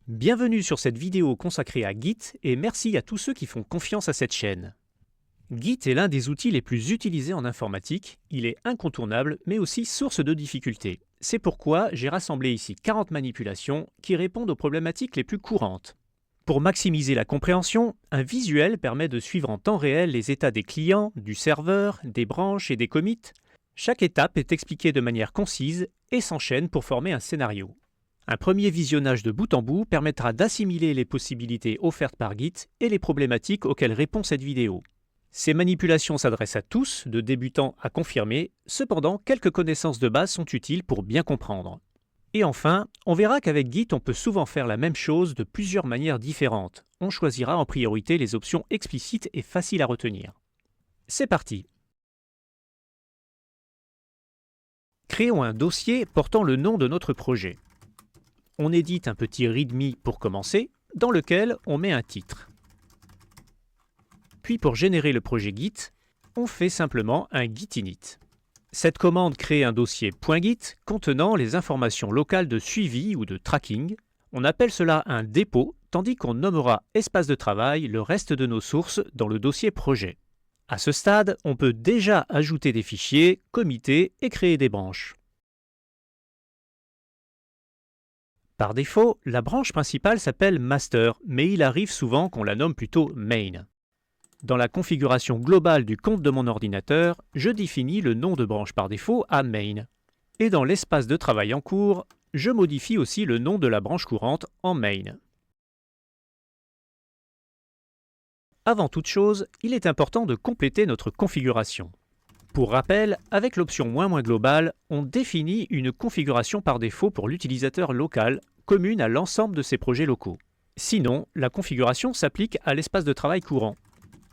Bienvenue sur cette vidéo consacrée à Git et merci à tous ceux qui font confiance à cette chaîne. Git est l'un des outils les plus utilisés en informatique, il est incontournable mais aussi source de difficultés. C'est pourquoi j'ai rassemblé ici 40 manipulations qui répondent aux problématiques les plus courantes. Pour maximiser la compréhension, un visuel permet de suivre en temps réel les états des clients, du serveur, des branches et des commits. Chaque étape est expliquée de manière concise et s'enchaîne pour former un scénario. Un premier visionnage de bout en bout permettra d'assimiler les possibilités offertes par Git et les problématiques auxquelles répond cette vidéo. Ces manipulations s'adressent à tous, de débutants à confirmés, cependant quelques connaissances de base sont utiles pour bien comprendre. Et enfin, on verra qu'avec Git on peut souvent faire la même chose de plusieurs manières différentes. On choisira en priorité les options explicites et faciles à retenir. C'est parti! Créons un dossier portant le nom de notre projet. On édite un petit README pour commencer, dans lequel on met un titre. Puis pour générer le projet Git, on fait simplement un git init. Cette commande crée un dossier .git contenant les informations locales de suivi ou de tracking. On appelle cela un dépôt, tandis qu'on nommera espace de travail le reste de nos sources dans le dossier projet. À ce stade, on peut déjà ajouter des fichiers, committer et créer des branches. Par défaut, la branche principale s'appelle master, mais il arrive souvent qu'on la nomme plutôt main. Dans la configuration globale du compte de mon ordinateur, je définis le nom de branche par défaut à main. Et dans l'espace de travail en cours, je modifie aussi le nom de la branche courante en main. Avant toute chose, il est important de compléter notre configuration. Pour rappel, avec l'option « globale, on définit une configuration par défaut pour l'utilisateur local, commune à l'ensemble de ses projets locaux. Sinon, la configuration s'applique à l'espace de travail courant.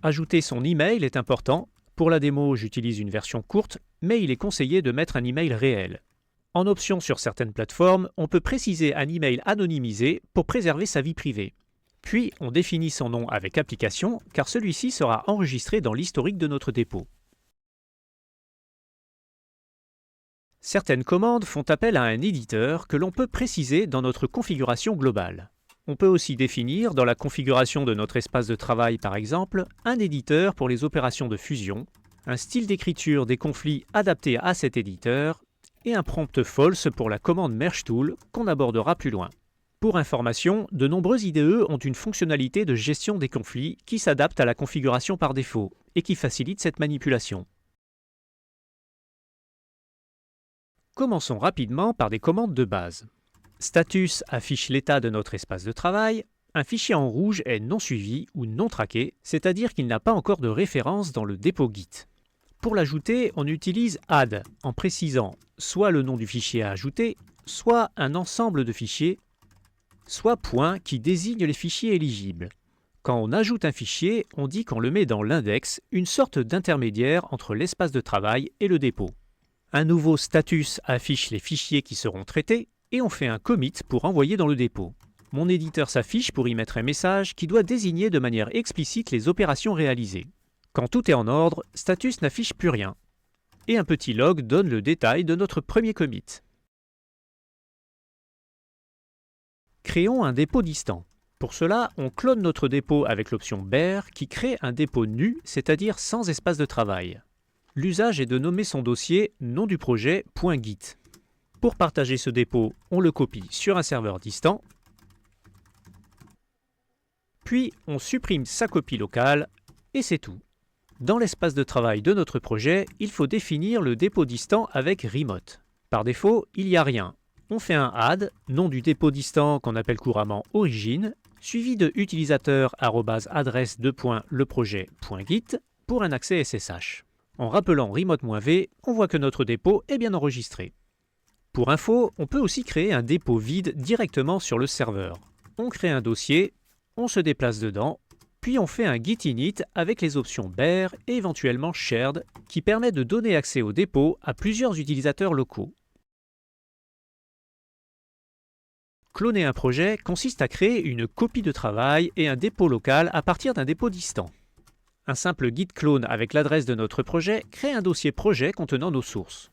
Ajouter son email est important. Pour la démo, j'utilise une version courte, mais il est conseillé de mettre un email réel. En option sur certaines plateformes, on peut préciser un email anonymisé pour préserver sa vie privée. Puis, on définit son nom avec application, car celui-ci sera enregistré dans l'historique de notre dépôt. Certaines commandes font appel à un éditeur que l'on peut préciser dans notre configuration globale. On peut aussi définir, dans la configuration de notre espace de travail par exemple, un éditeur pour les opérations de fusion, un style d'écriture des conflits adapté à cet éditeur, et un prompt false pour la commande merge tool qu'on abordera plus loin. Pour information, de nombreux IDE ont une fonctionnalité de gestion des conflits qui s'adapte à la configuration par défaut et qui facilite cette manipulation. Commençons rapidement par des commandes de base. Status affiche l'état de notre espace de travail. Un fichier en rouge est non suivi ou non traqué, c'est-à-dire qu'il n'a pas encore de référence dans le dépôt Git. Pour l'ajouter, on utilise add en précisant soit le nom du fichier à ajouter, soit un ensemble de fichiers, soit point qui désigne les fichiers éligibles. Quand on ajoute un fichier, on dit qu'on le met dans l'index, une sorte d'intermédiaire entre l'espace de travail et le dépôt. Un nouveau status affiche les fichiers qui seront traités et on fait un commit pour envoyer dans le dépôt. Mon éditeur s'affiche pour y mettre un message qui doit désigner de manière explicite les opérations réalisées. Quand tout est en ordre, status n'affiche plus rien. Et un petit log donne le détail de notre premier commit. Créons un dépôt distant. Pour cela, on clone notre dépôt avec l'option bear qui crée un dépôt nu, c'est-à-dire sans espace de travail. L'usage est de nommer son dossier nom du projet .git. Pour partager ce dépôt, on le copie sur un serveur distant, puis on supprime sa copie locale et c'est tout. Dans l'espace de travail de notre projet, il faut définir le dépôt distant avec remote. Par défaut, il n'y a rien. On fait un add, nom du dépôt distant qu'on appelle couramment origine, suivi de utilisateur@adresse leprojet.git pour un accès SSH. En rappelant remote-v, on voit que notre dépôt est bien enregistré. Pour info, on peut aussi créer un dépôt vide directement sur le serveur. On crée un dossier, on se déplace dedans, puis on fait un git init avec les options bear et éventuellement shared qui permet de donner accès au dépôt à plusieurs utilisateurs locaux. Cloner un projet consiste à créer une copie de travail et un dépôt local à partir d'un dépôt distant. Un simple git clone avec l'adresse de notre projet crée un dossier projet contenant nos sources.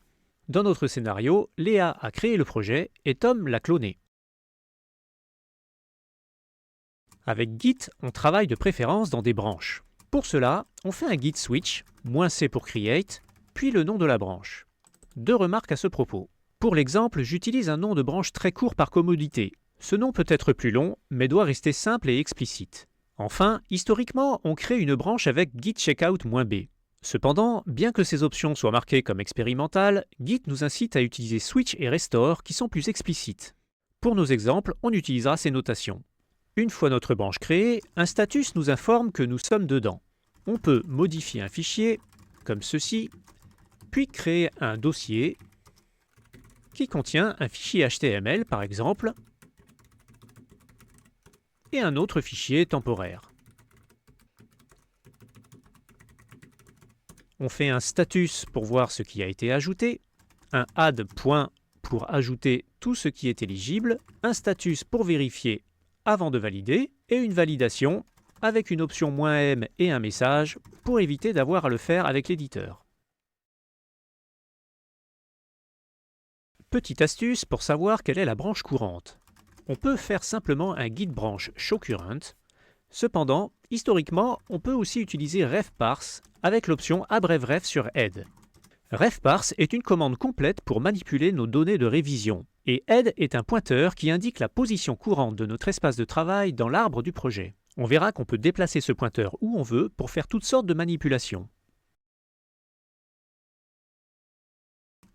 Dans notre scénario, Léa a créé le projet et Tom l'a cloné. Avec Git, on travaille de préférence dans des branches. Pour cela, on fait un git switch, -c pour create, puis le nom de la branche. 2 remarques à ce propos. Pour l'exemple, j'utilise un nom de branche très court par commodité. Ce nom peut être plus long, mais doit rester simple et explicite. Enfin, historiquement, on crée une branche avec git checkout-b. Cependant, bien que ces options soient marquées comme expérimentales, Git nous incite à utiliser switch et restore qui sont plus explicites. Pour nos exemples, on utilisera ces notations. Une fois notre branche créée, un status nous informe que nous sommes dedans. On peut modifier un fichier, comme ceci, puis créer un dossier qui contient un fichier HTML par exemple, et un autre fichier temporaire. On fait un status pour voir ce qui a été ajouté, un add point pour ajouter tout ce qui est éligible, un status pour vérifier avant de valider, et une validation avec une option "-m" et un message pour éviter d'avoir à le faire avec l'éditeur. Petite astuce pour savoir quelle est la branche courante. On peut faire simplement un git branch showCurrent. Cependant, historiquement, on peut aussi utiliser refparse avec l'option abrève-ref sur head. Refparse est une commande complète pour manipuler nos données de révision, et head est un pointeur qui indique la position courante de notre espace de travail dans l'arbre du projet. On verra qu'on peut déplacer ce pointeur où on veut pour faire toutes sortes de manipulations.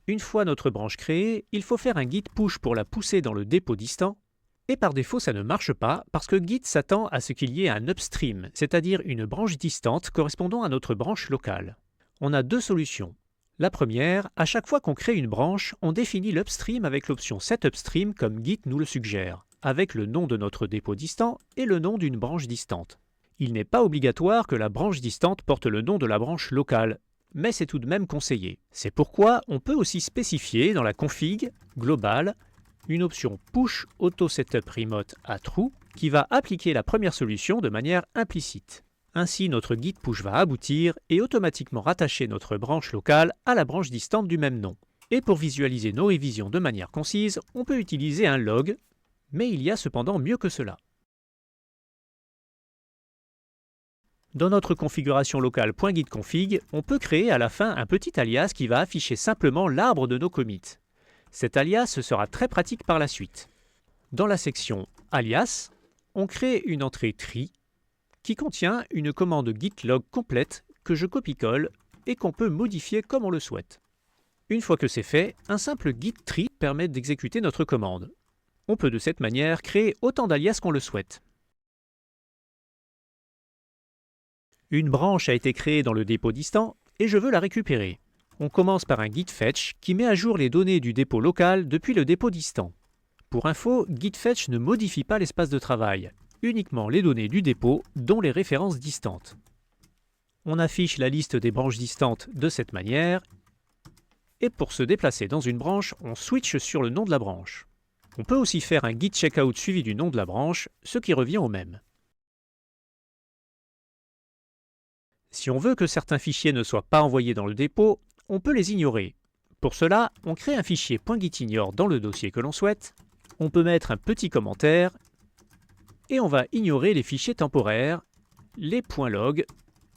Une fois notre branche créée, il faut faire un git push pour la pousser dans le dépôt distant. Et par défaut, ça ne marche pas parce que Git s'attend à ce qu'il y ait un upstream, c'est-à-dire une branche distante correspondant à notre branche locale. On a 2 solutions. La première, à chaque fois qu'on crée une branche, on définit l'upstream avec l'option setUpstream comme Git nous le suggère, avec le nom de notre dépôt distant et le nom d'une branche distante. Il n'est pas obligatoire que la branche distante porte le nom de la branche locale, mais c'est tout de même conseillé. C'est pourquoi on peut aussi spécifier dans la config globale une option Push Auto Setup Remote à True qui va appliquer la première solution de manière implicite. Ainsi, notre git push va aboutir et automatiquement rattacher notre branche locale à la branche distante du même nom. Et pour visualiser nos révisions de manière concise, on peut utiliser un log, mais il y a cependant mieux que cela. Dans notre configuration locale .gitconfig, on peut créer à la fin un petit alias qui va afficher simplement l'arbre de nos commits. Cet alias sera très pratique par la suite. Dans la section alias, on crée une entrée tree qui contient une commande git log complète que je copie-colle et qu'on peut modifier comme on le souhaite. Une fois que c'est fait, un simple git tree permet d'exécuter notre commande. On peut de cette manière créer autant d'alias qu'on le souhaite. Une branche a été créée dans le dépôt distant et je veux la récupérer. On commence par un git fetch qui met à jour les données du dépôt local depuis le dépôt distant. Pour info, git fetch ne modifie pas l'espace de travail, uniquement les données du dépôt dont les références distantes. On affiche la liste des branches distantes de cette manière et pour se déplacer dans une branche, on switch sur le nom de la branche. On peut aussi faire un git checkout suivi du nom de la branche, ce qui revient au même. Si on veut que certains fichiers ne soient pas envoyés dans le dépôt, on peut les ignorer. Pour cela, on crée un fichier .gitignore dans le dossier que l'on souhaite, on peut mettre un petit commentaire, et on va ignorer les fichiers temporaires, les .log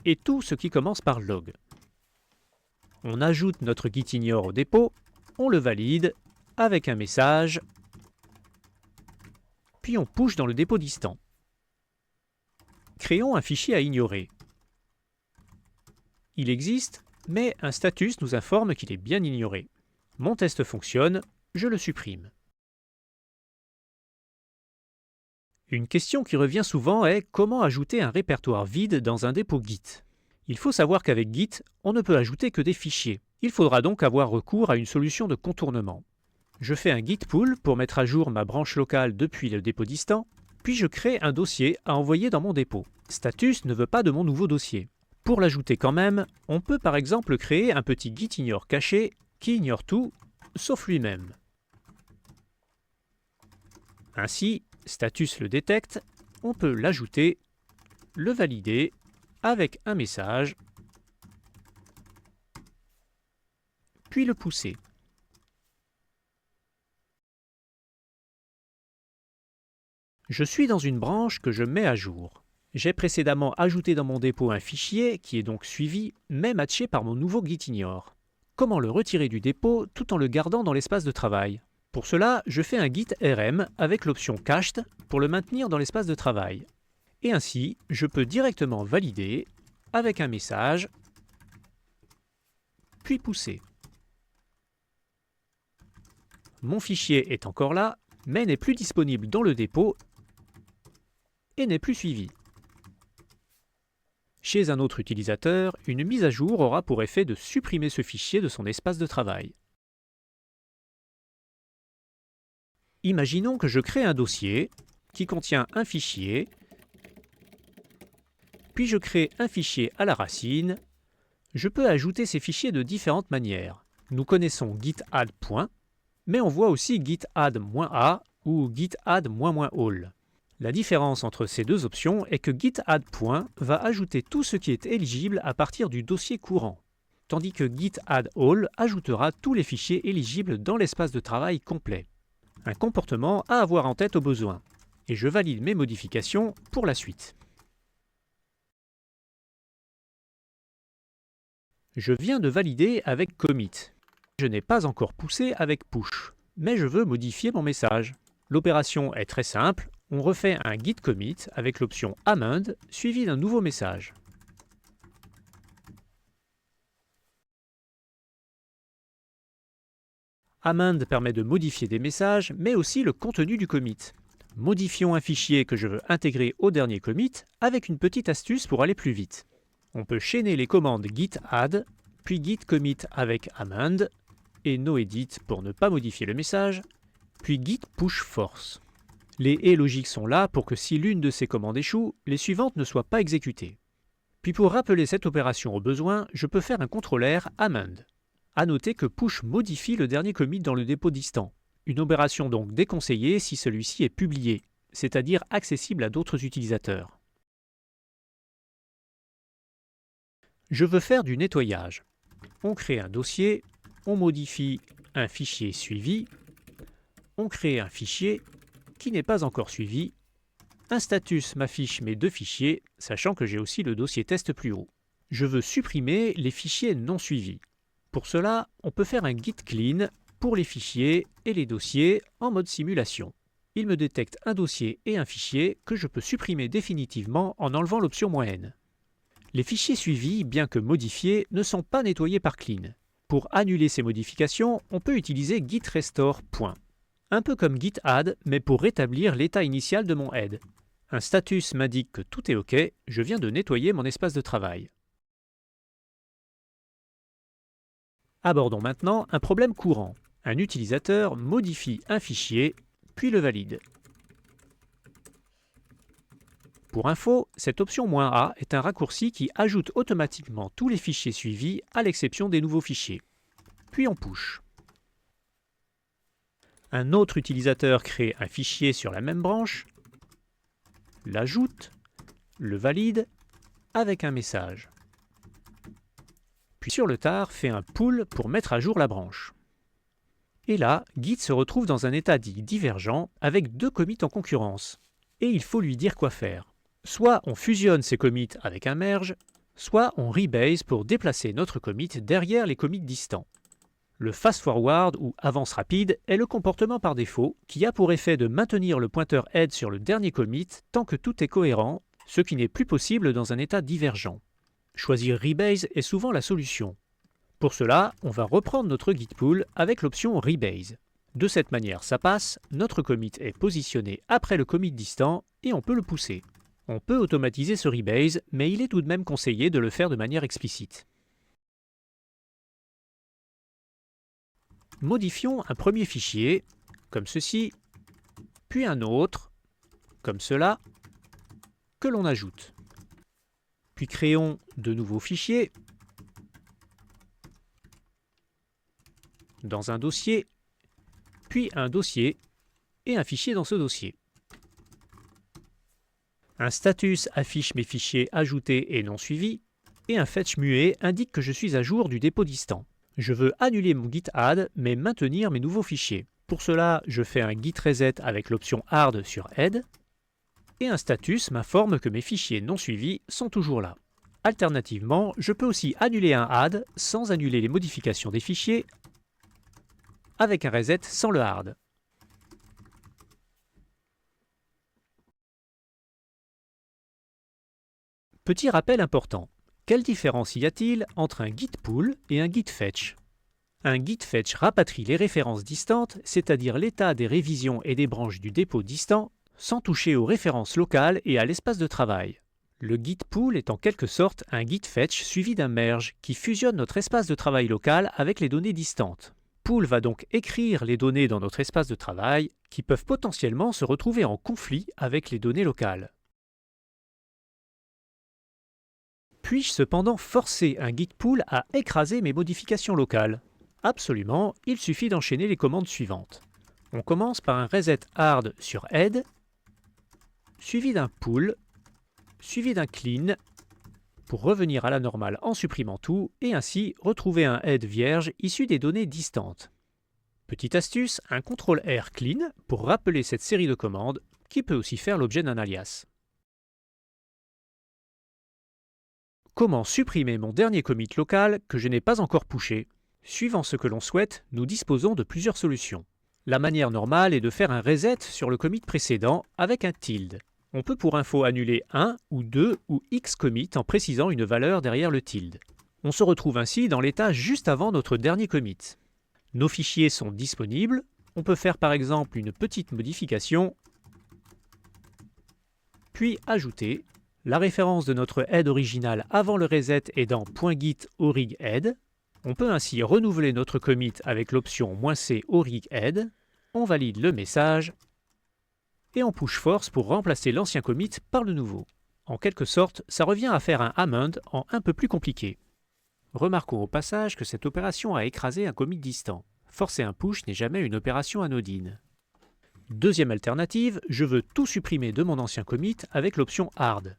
et tout ce qui commence par log. On ajoute notre gitignore au dépôt, on le valide avec un message, puis on push dans le dépôt distant. Créons un fichier à ignorer. Il existe, mais un status nous informe qu'il est bien ignoré. Mon test fonctionne, je le supprime. Une question qui revient souvent est comment ajouter un répertoire vide dans un dépôt Git. Il faut savoir qu'avec Git, on ne peut ajouter que des fichiers. Il faudra donc avoir recours à une solution de contournement. Je fais un git pull pour mettre à jour ma branche locale depuis le dépôt distant, puis je crée un dossier à envoyer dans mon dépôt. Status ne veut pas de mon nouveau dossier. Pour l'ajouter quand même, on peut par exemple créer un petit gitignore caché qui ignore tout, sauf lui-même. Ainsi, status le détecte, on peut l'ajouter, le valider avec un message, puis le pousser. Je suis dans une branche que je mets à jour. J'ai précédemment ajouté dans mon dépôt un fichier qui est donc suivi, mais matché par mon nouveau gitignore. Comment le retirer du dépôt tout en le gardant dans l'espace de travail? Pour cela, je fais un git rm avec l'option cached pour le maintenir dans l'espace de travail. Et ainsi, je peux directement valider avec un message, puis pousser. Mon fichier est encore là, mais n'est plus disponible dans le dépôt et n'est plus suivi. Chez un autre utilisateur, une mise à jour aura pour effet de supprimer ce fichier de son espace de travail. Imaginons que je crée un dossier qui contient un fichier, puis je crée un fichier à la racine. Je peux ajouter ces fichiers de différentes manières. Nous connaissons git add point, mais on voit aussi git add-a ou git add-all. La différence entre ces deux options est que git add point va ajouter tout ce qui est éligible à partir du dossier courant, tandis que git add-all ajoutera tous les fichiers éligibles dans l'espace de travail complet. Un comportement à avoir en tête au besoin. Et je valide mes modifications pour la suite. Je viens de valider avec commit. Je n'ai pas encore poussé avec push, mais je veux modifier mon message. L'opération est très simple, on refait un git commit avec l'option amend suivi d'un nouveau message. Amend permet de modifier des messages, mais aussi le contenu du commit. Modifions un fichier que je veux intégrer au dernier commit avec une petite astuce pour aller plus vite. On peut chaîner les commandes git add, puis git commit avec amend, et noedit pour ne pas modifier le message, puis git push force. Les et logiques sont là pour que si l'une de ces commandes échoue, les suivantes ne soient pas exécutées. Puis pour rappeler cette opération au besoin, je peux faire un contrôleur amend. À noter que push modifie le dernier commit dans le dépôt distant. Une opération donc déconseillée si celui-ci est publié, c'est-à-dire accessible à d'autres utilisateurs. Je veux faire du nettoyage. On crée un dossier, on modifie un fichier suivi, on crée un fichier qui n'est pas encore suivi, un status m'affiche mes deux fichiers, sachant que j'ai aussi le dossier test plus haut. Je veux supprimer les fichiers non suivis. Pour cela, on peut faire un git clean pour les fichiers et les dossiers en mode simulation. Il me détecte un dossier et un fichier que je peux supprimer définitivement en enlevant l'option -n. Les fichiers suivis, bien que modifiés, ne sont pas nettoyés par clean. Pour annuler ces modifications, on peut utiliser git restore. Un peu comme git add, mais pour rétablir l'état initial de mon head. Un status m'indique que tout est OK, je viens de nettoyer mon espace de travail. Abordons maintenant un problème courant. Un utilisateur modifie un fichier, puis le valide. Pour info, cette option -a est un raccourci qui ajoute automatiquement tous les fichiers suivis à l'exception des nouveaux fichiers. Puis on push. Un autre utilisateur crée un fichier sur la même branche, l'ajoute, le valide avec un message. Puis sur le tard, fait un pull pour mettre à jour la branche. Et là, Git se retrouve dans un état dit divergent avec deux commits en concurrence. Et il faut lui dire quoi faire. Soit on fusionne ces commits avec un merge, soit on rebase pour déplacer notre commit derrière les commits distants. Le fast-forward ou avance rapide est le comportement par défaut qui a pour effet de maintenir le pointeur head sur le dernier commit tant que tout est cohérent, ce qui n'est plus possible dans un état divergent. Choisir Rebase est souvent la solution. Pour cela, on va reprendre notre git pull avec l'option Rebase. De cette manière, ça passe, notre commit est positionné après le commit distant et on peut le pousser. On peut automatiser ce Rebase, mais il est tout de même conseillé de le faire de manière explicite. Modifions un premier fichier, comme ceci, puis un autre, comme cela, que l'on ajoute. Puis créons de nouveaux fichiers dans un dossier, puis un dossier et un fichier dans ce dossier. Un status affiche mes fichiers ajoutés et non suivis, et un fetch muet indique que je suis à jour du dépôt distant. Je veux annuler mon git add, mais maintenir mes nouveaux fichiers. Pour cela, je fais un git reset avec l'option hard sur head, et un status m'informe que mes fichiers non suivis sont toujours là. Alternativement, je peux aussi annuler un add sans annuler les modifications des fichiers avec un reset sans le hard. Petit rappel important, quelle différence y a-t-il entre un git pull et un git fetch? Un git fetch rapatrie les références distantes, c'est-à-dire l'état des révisions et des branches du dépôt distant, sans toucher aux références locales et à l'espace de travail. Le git pull est en quelque sorte un git fetch suivi d'un merge qui fusionne notre espace de travail local avec les données distantes. Pull va donc écrire les données dans notre espace de travail qui peuvent potentiellement se retrouver en conflit avec les données locales. Puis-je cependant forcer un git pull à écraser mes modifications locales? Absolument, il suffit d'enchaîner les commandes suivantes. On commence par un reset hard sur head, suivi d'un pull, suivi d'un clean, pour revenir à la normale en supprimant tout et ainsi retrouver un head vierge issu des données distantes. Petite astuce, un CTRL-R clean pour rappeler cette série de commandes qui peut aussi faire l'objet d'un alias. Comment supprimer mon dernier commit local que je n'ai pas encore pushé? Suivant ce que l'on souhaite, nous disposons de plusieurs solutions. La manière normale est de faire un reset sur le commit précédent avec un tilde. On peut pour info annuler 1 ou 2 ou x commits en précisant une valeur derrière le tilde. On se retrouve ainsi dans l'état juste avant notre dernier commit. Nos fichiers sont disponibles. On peut faire par exemple une petite modification, puis ajouter. La référence de notre head original avant le reset est dans .git orig head. On peut ainsi renouveler notre commit avec l'option "-c orig head". On valide le message et on push force pour remplacer l'ancien commit par le nouveau. En quelque sorte, ça revient à faire un amend en un peu plus compliqué. Remarquons au passage que cette opération a écrasé un commit distant. Forcer un push n'est jamais une opération anodine. Deuxième alternative, je veux tout supprimer de mon ancien commit avec l'option hard.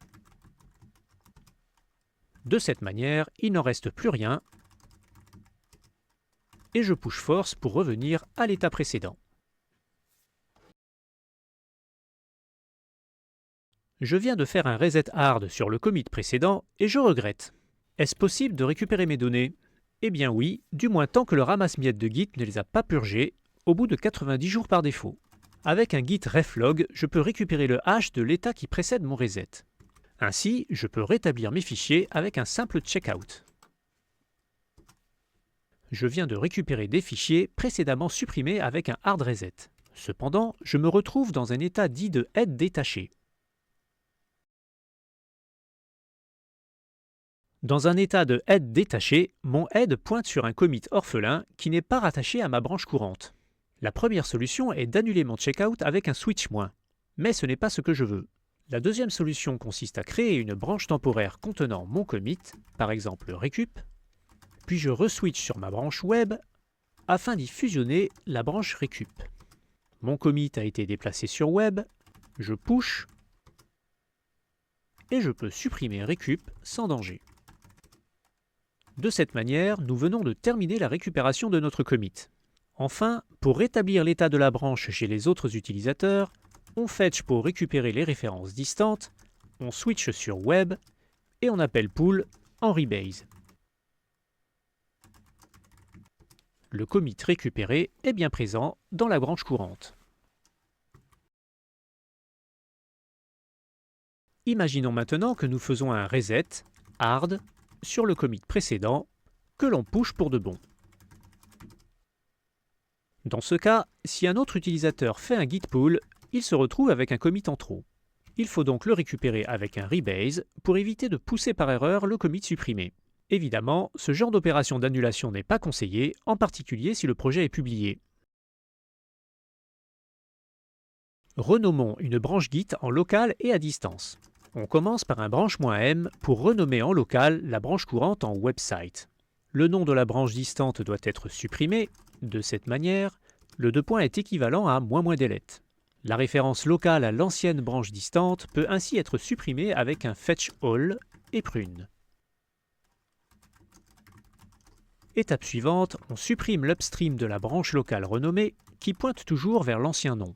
De cette manière, il n'en reste plus rien et je push force pour revenir à l'état précédent. Je viens de faire un reset hard sur le commit précédent et je regrette. Est-ce possible de récupérer mes données? Eh bien oui, du moins tant que le ramasse-miettes de Git ne les a pas purgées, au bout de 90 jours par défaut. Avec un git reflog, je peux récupérer le hash de l'état qui précède mon reset. Ainsi, je peux rétablir mes fichiers avec un simple checkout. Je viens de récupérer des fichiers précédemment supprimés avec un hard reset. Cependant, je me retrouve dans un état dit de head détaché. Dans un état de head détaché, mon head pointe sur un commit orphelin qui n'est pas rattaché à ma branche courante. La première solution est d'annuler mon checkout avec un switch-, mais ce n'est pas ce que je veux. La deuxième solution consiste à créer une branche temporaire contenant mon commit, par exemple recup, puis je reswitch sur ma branche web afin d'y fusionner la branche recup. Mon commit a été déplacé sur web, je push et je peux supprimer recup sans danger. De cette manière, nous venons de terminer la récupération de notre commit. Enfin, pour rétablir l'état de la branche chez les autres utilisateurs, on fetch pour récupérer les références distantes, on switch sur web et on appelle pull en rebase. Le commit récupéré est bien présent dans la branche courante. Imaginons maintenant que nous faisons un reset hard sur le commit précédent que l'on push pour de bon. Dans ce cas, si un autre utilisateur fait un git pull, il se retrouve avec un commit en trop. Il faut donc le récupérer avec un rebase pour éviter de pousser par erreur le commit supprimé. Évidemment, ce genre d'opération d'annulation n'est pas conseillé, en particulier si le projet est publié. Renommons une branche Git en local et à distance. On commence par un branche-m pour renommer en local la branche courante en website. Le nom de la branche distante doit être supprimé. De cette manière, le deux points est équivalent à --delete. La référence locale à l'ancienne branche distante peut ainsi être supprimée avec un fetch all et prune. Étape suivante, on supprime l'upstream de la branche locale renommée qui pointe toujours vers l'ancien nom.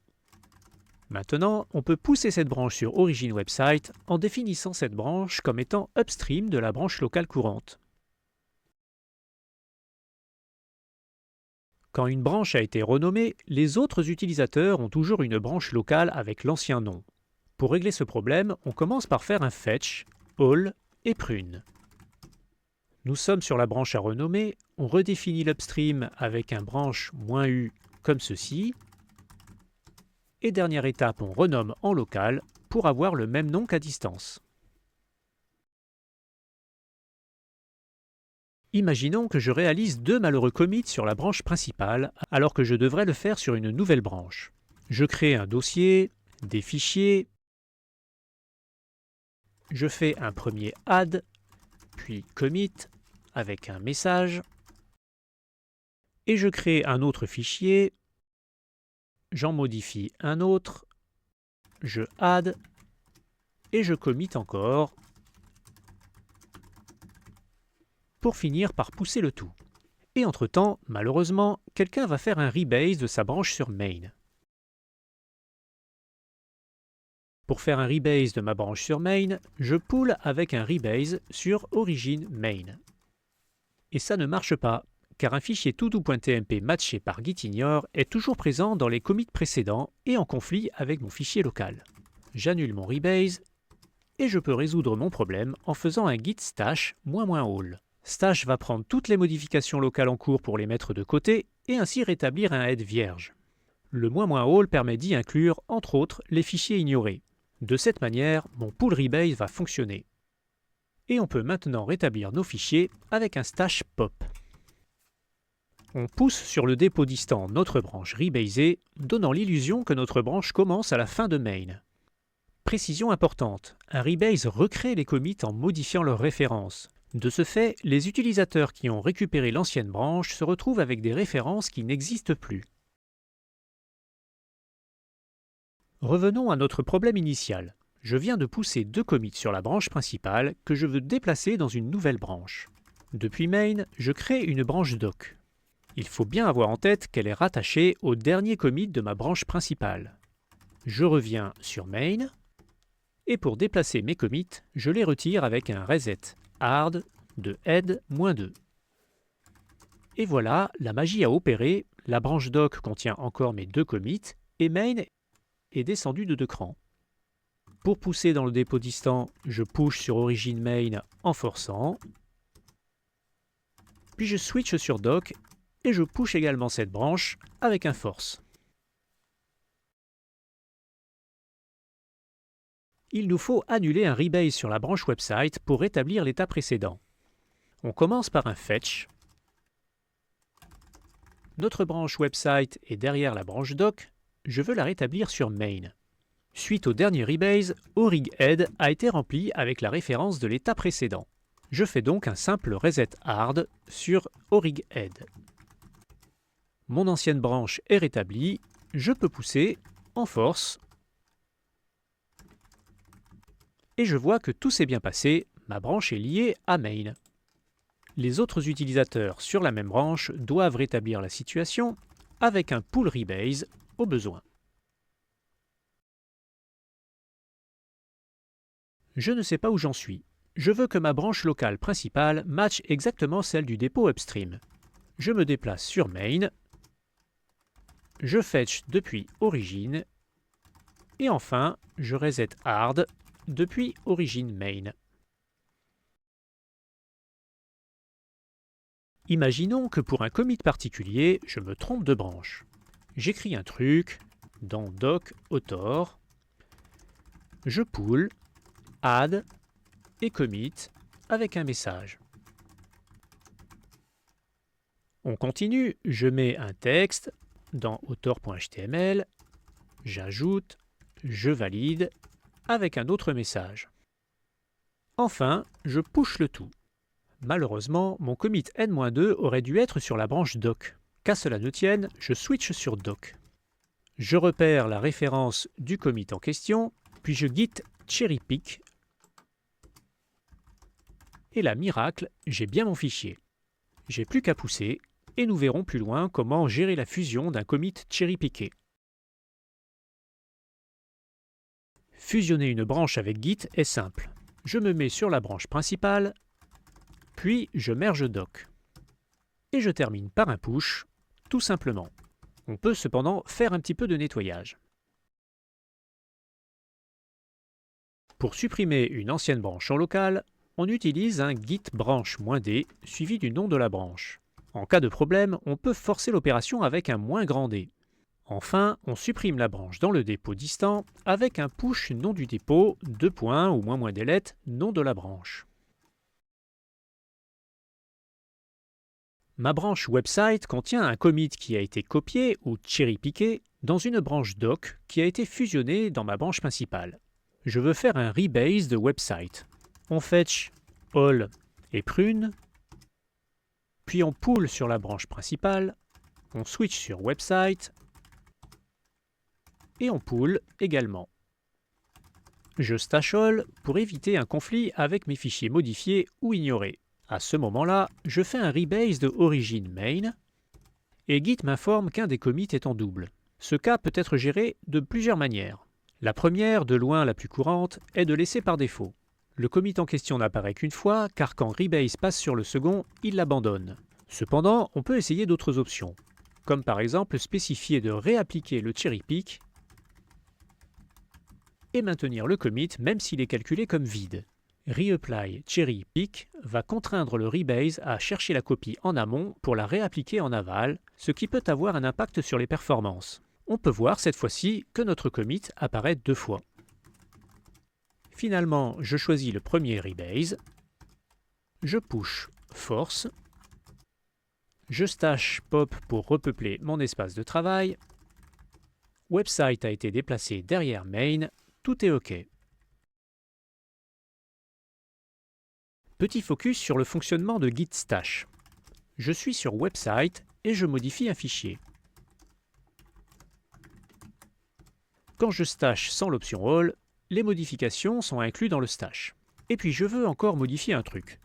Maintenant, on peut pousser cette branche sur Origin Website en définissant cette branche comme étant upstream de la branche locale courante. Quand une branche a été renommée, les autres utilisateurs ont toujours une branche locale avec l'ancien nom. Pour régler ce problème, on commence par faire un fetch, all et prune. Nous sommes sur la branche à renommer, on redéfinit l'upstream avec un branche -u comme ceci. Et dernière étape, on renomme en local pour avoir le même nom qu'à distance. Imaginons que je réalise 2 malheureux commits sur la branche principale alors que je devrais le faire sur une nouvelle branche. Je crée un dossier, des fichiers, je fais un premier add, puis commit avec un message, et je crée un autre fichier, j'en modifie un autre, je add, et je commit encore, pour finir par pousser le tout. Et entre-temps, malheureusement, quelqu'un va faire un rebase de sa branche sur main. Pour faire un rebase de ma branche sur main, je pull avec un rebase sur origin main. Et ça ne marche pas, car un fichier todo.tmp matché par gitignore est toujours présent dans les commits précédents et en conflit avec mon fichier local. J'annule mon rebase et je peux résoudre mon problème en faisant un git stash -all. Stash va prendre toutes les modifications locales en cours pour les mettre de côté et ainsi rétablir un head vierge. Le -all permet d'y inclure, entre autres, les fichiers ignorés. De cette manière, mon pull rebase va fonctionner. Et on peut maintenant rétablir nos fichiers avec un stash pop. On pousse sur le dépôt distant notre branche rebasée, donnant l'illusion que notre branche commence à la fin de main. Précision importante, un rebase recrée les commits en modifiant leurs références. De ce fait, les utilisateurs qui ont récupéré l'ancienne branche se retrouvent avec des références qui n'existent plus. Revenons à notre problème initial. Je viens de pousser 2 commits sur la branche principale que je veux déplacer dans une nouvelle branche. Depuis main, je crée une branche doc. Il faut bien avoir en tête qu'elle est rattachée au dernier commit de ma branche principale. Je reviens sur main, et pour déplacer mes commits, je les retire avec un reset hard de head -2. Et voilà, la magie a opéré, la branche doc contient encore mes 2 commits, et main est descendu de 2 crans. Pour pousser dans le dépôt distant, je push sur origin main en forçant, puis je switch sur doc et je push également cette branche avec un force. Il nous faut annuler un rebase sur la branche website pour rétablir l'état précédent. On commence par un fetch. Notre branche website est derrière la branche doc, je veux la rétablir sur main. Suite au dernier rebase, orighead a été rempli avec la référence de l'état précédent. Je fais donc un simple reset hard sur orighead. Mon ancienne branche est rétablie, je peux pousser en force et je vois que tout s'est bien passé, ma branche est liée à main. Les autres utilisateurs sur la même branche doivent rétablir la situation avec un pull rebase au besoin. Je ne sais pas où j'en suis. Je veux que ma branche locale principale matche exactement celle du dépôt upstream. Je me déplace sur main, je fetch depuis origin, et enfin, je reset hard depuis origin main. Imaginons que pour un commit particulier, je me trompe de branche. J'écris un truc dans doc author, je pull, add et commit avec un message. On continue, je mets un texte dans author.html, j'ajoute, je valide avec un autre message. Enfin, je push le tout. Malheureusement, mon commit n-2 aurait dû être sur la branche doc. Qu'à cela ne tienne, je switch sur doc. Je repère la référence du commit en question, puis je git cherrypick. Et là, miracle, j'ai bien mon fichier. J'ai plus qu'à pousser, et nous verrons plus loin comment gérer la fusion d'un commit cherrypické. Fusionner une branche avec Git est simple. Je me mets sur la branche principale, puis je merge doc. Et je termine par un push, tout simplement. On peut cependant faire un petit peu de nettoyage. Pour supprimer une ancienne branche en local, on utilise un git branch-d suivi du nom de la branche. En cas de problème, on peut forcer l'opération avec un -d. Enfin, on supprime la branche dans le dépôt distant avec un push nom du dépôt, ou -delete, nom de la branche. Ma branche website contient un commit qui a été copié ou cherry-pické dans une branche doc qui a été fusionnée dans ma branche principale. Je veux faire un rebase de website. On fetch all et prune, puis on pull sur la branche principale, on switch sur website et on pull également. Je stash all pour éviter un conflit avec mes fichiers modifiés ou ignorés. À ce moment-là, je fais un rebase de origin main et Git m'informe qu'un des commits est en double. Ce cas peut être géré de plusieurs manières. La première, de loin la plus courante, est de laisser par défaut. Le commit en question n'apparaît qu'une fois, car quand rebase passe sur le second, il l'abandonne. Cependant, on peut essayer d'autres options, comme par exemple spécifier de réappliquer le cherry pick et maintenir le commit même s'il est calculé comme vide. Reapply cherry pick va contraindre le rebase à chercher la copie en amont pour la réappliquer en aval, ce qui peut avoir un impact sur les performances. On peut voir cette fois-ci que notre commit apparaît 2 fois. Finalement, je choisis le premier rebase, je push force, je stash pop pour repeupler mon espace de travail, website a été déplacé derrière main, tout est OK. Petit focus sur le fonctionnement de git stash. Je suis sur website et je modifie un fichier. Quand je stash sans l'option all, les modifications sont incluses dans le stash. Et puis je veux encore modifier un truc.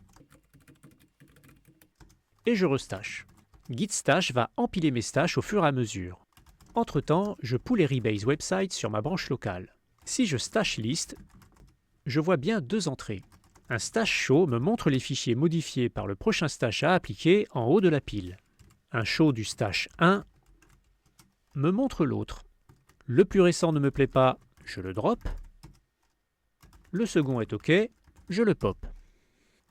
Et je restash. Git stash va empiler mes stashes au fur et à mesure. Entre-temps, je pull les rebase website sur ma branche locale. Si je stash list, je vois bien 2 entrées. Un stash show me montre les fichiers modifiés par le prochain stash à appliquer en haut de la pile. Un show du stash 1 me montre l'autre. Le plus récent ne me plaît pas, je le drop. Le second est OK, je le pop.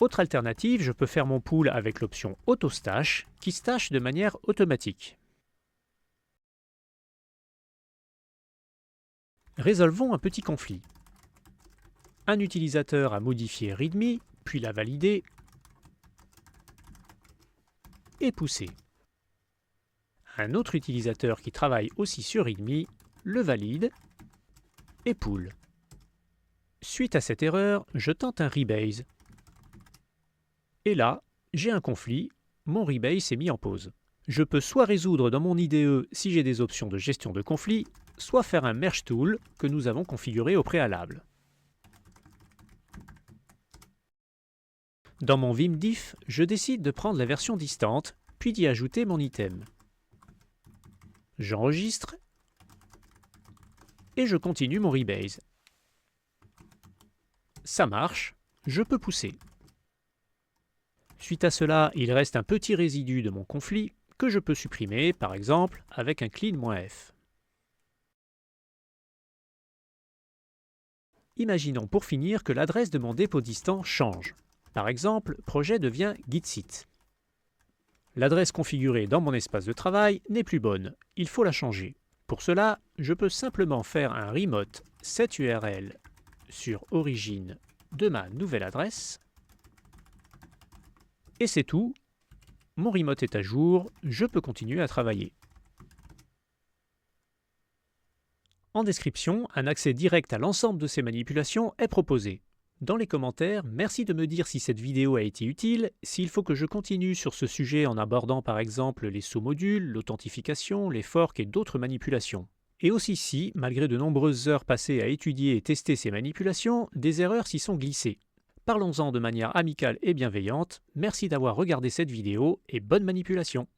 Autre alternative, je peux faire mon pull avec l'option AutoStash qui stash de manière automatique. Résolvons un petit conflit. Un utilisateur a modifié README, puis l'a validé et poussé. Un autre utilisateur qui travaille aussi sur README le valide et pull. Suite à cette erreur, je tente un rebase. Et là, j'ai un conflit, mon rebase s'est mis en pause. Je peux soit résoudre dans mon IDE si j'ai des options de gestion de conflit, soit faire un merge tool que nous avons configuré au préalable. Dans mon vimdiff, je décide de prendre la version distante, puis d'y ajouter mon item. J'enregistre et je continue mon rebase. Ça marche, je peux pousser. Suite à cela, il reste un petit résidu de mon conflit que je peux supprimer, par exemple avec un clean-f. Imaginons pour finir que l'adresse de mon dépôt distant change. Par exemple, projet devient gitsite. L'adresse configurée dans mon espace de travail n'est plus bonne, il faut la changer. Pour cela, je peux simplement faire un remote setURL sur origine de ma nouvelle adresse. Et c'est tout, mon remote est à jour, je peux continuer à travailler. En description, un accès direct à l'ensemble de ces manipulations est proposé. Dans les commentaires, merci de me dire si cette vidéo a été utile, s'il faut que je continue sur ce sujet en abordant par exemple les sous-modules, l'authentification, les forks et d'autres manipulations. Et aussi si, malgré de nombreuses heures passées à étudier et tester ces manipulations, des erreurs s'y sont glissées. Parlons-en de manière amicale et bienveillante, merci d'avoir regardé cette vidéo et bonne manipulation.